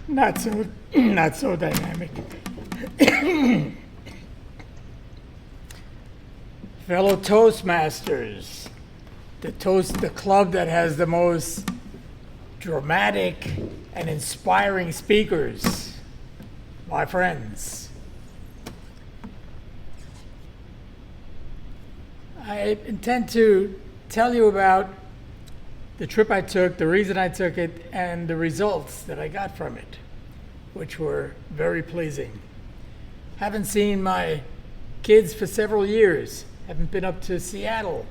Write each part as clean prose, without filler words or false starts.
not so not so dynamic. Fellow Toastmasters, the club that has the most dramatic and inspiring speakers, my friends. I intend to tell you about the trip I took, the reason I took it, and the results that I got from it, which were very pleasing. Haven't seen my kids for several years. Haven't been up to Seattle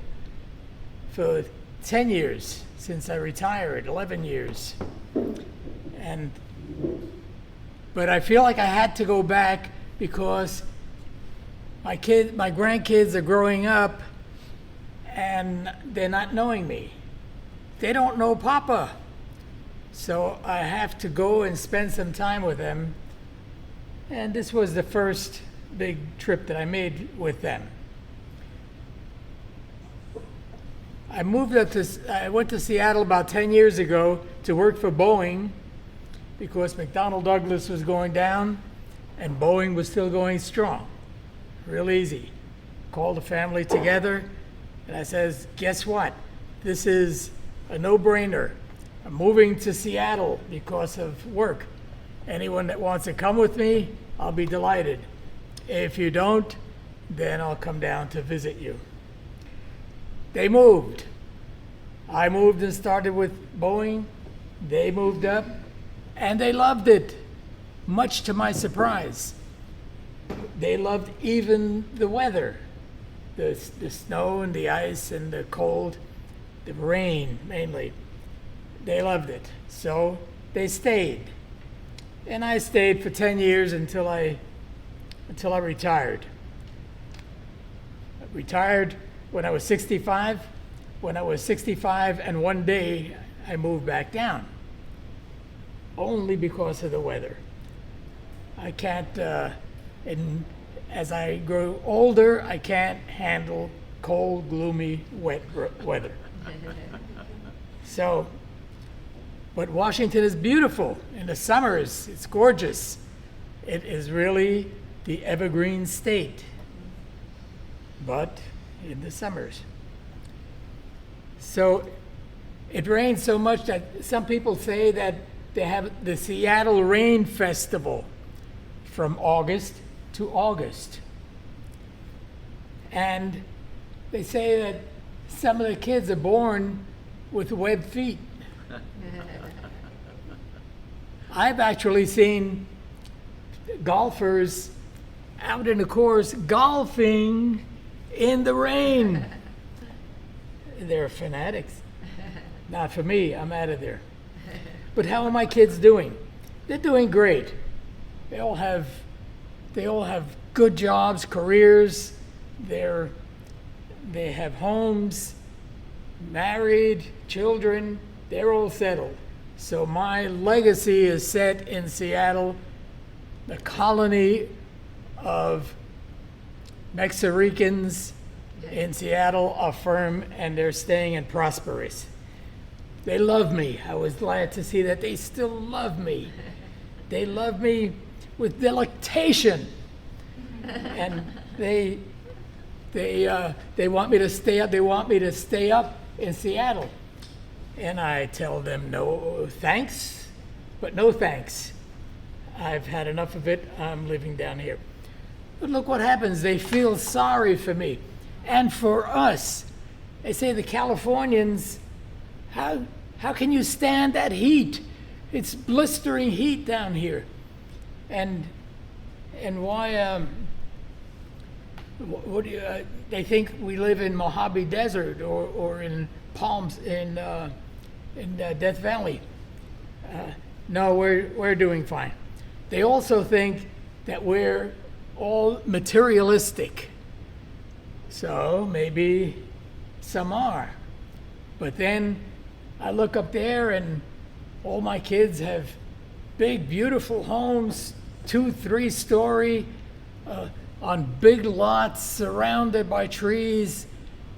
for 10 years since I retired, 11 years. But I feel like I had to go back because my grandkids are growing up and they're not knowing me. They don't know Papa. So I have to go and spend some time with them. And this was the first big trip that I made with them. I went to Seattle about 10 years ago to work for Boeing because McDonnell Douglas was going down and Boeing was still going strong. Real easy. Called the family together and I says, guess what? This is a no-brainer. I'm moving to Seattle because of work. Anyone that wants to come with me, I'll be delighted. If you don't, then I'll come down to visit you. They moved. I moved and started with Boeing. They moved up, and they loved it, much to my surprise. They loved even the weather, the snow and the ice and the cold, the rain mainly. They loved it, so they stayed. And I stayed for 10 years until I retired. I retired when I was 65. When I was 65 and one day I moved back down, only because of the weather. I can't, and as I grow older, I can't handle cold, gloomy, wet weather. So, but Washington is beautiful. In the summers, it's gorgeous. It is really the evergreen state, but in the summers. So it rains so much that some people say that they have the Seattle Rain Festival from August to August. And they say that some of the kids are born with webbed feet. I've actually seen golfers out in the course golfing in the rain. They're fanatics. Not for me, I'm out of there. But how are my kids doing? They're doing great. They all have good jobs, careers. They have homes, married, children. They're all settled. So my legacy is set in Seattle. The colony of Mexicans in Seattle are firm and they're staying and prosperous. They love me. I was glad to see that they still love me. They love me with delectation. And they want me to stay up. They want me to stay up in Seattle. And I tell them no thanks, but no thanks. I've had enough of it. I'm living down here. But look what happens. They feel sorry for me. And for us. They say the Californians, how can you stand that heat? It's blistering heat down here. And why, what do you, they think we live in Mojave Desert or in Palms, in Death Valley. No, we're doing fine. They also think that we're all materialistic. So maybe some are. But then I look up there and all my kids have big, beautiful homes, 2-3-story, on big lots surrounded by trees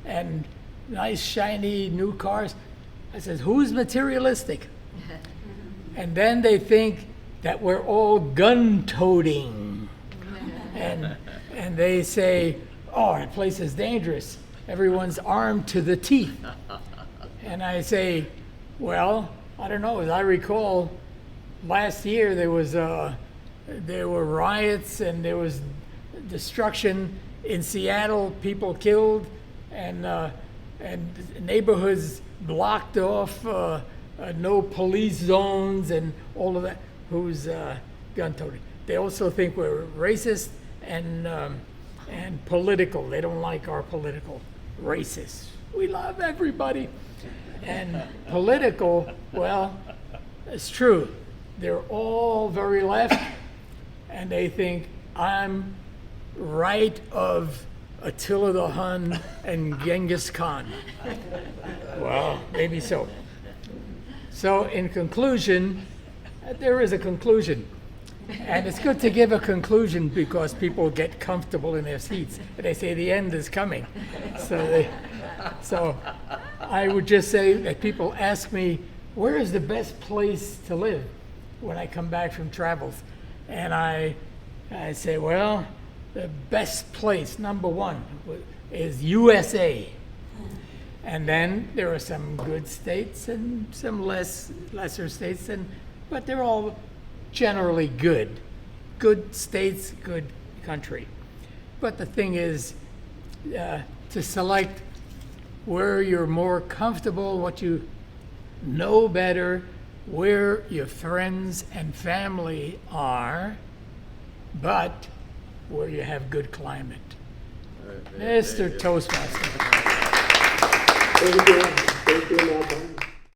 and nice, shiny new cars. I said, who's materialistic? And then they think that we're all gun-toting. And they say, oh, that place is dangerous. Everyone's armed to the teeth. And I say, well, I don't know. As I recall, last year there were riots and there was destruction in Seattle. People killed and neighborhoods blocked off. No police zones and all of that. Who's gun-toting? They also think we're racist and political. They don't like our political. Racist. We love everybody. And political, well, it's true. They're all very left, and they think I'm right of Attila the Hun and Genghis Khan. Well, maybe so. So in conclusion, there is a conclusion. And it's good to give a conclusion because people get comfortable in their seats. And they say the end is coming. So I would just say that people ask me, where is the best place to live when I come back from travels? And I say, well, the best place, number one, is USA. And then there are some good states and some lesser states, but they're all generally good. Good states, good country. But the thing is to select where you're more comfortable, what you know better, where your friends and family are, but where you have good climate. Mr. Toastmaster. Thank you, Malcolm.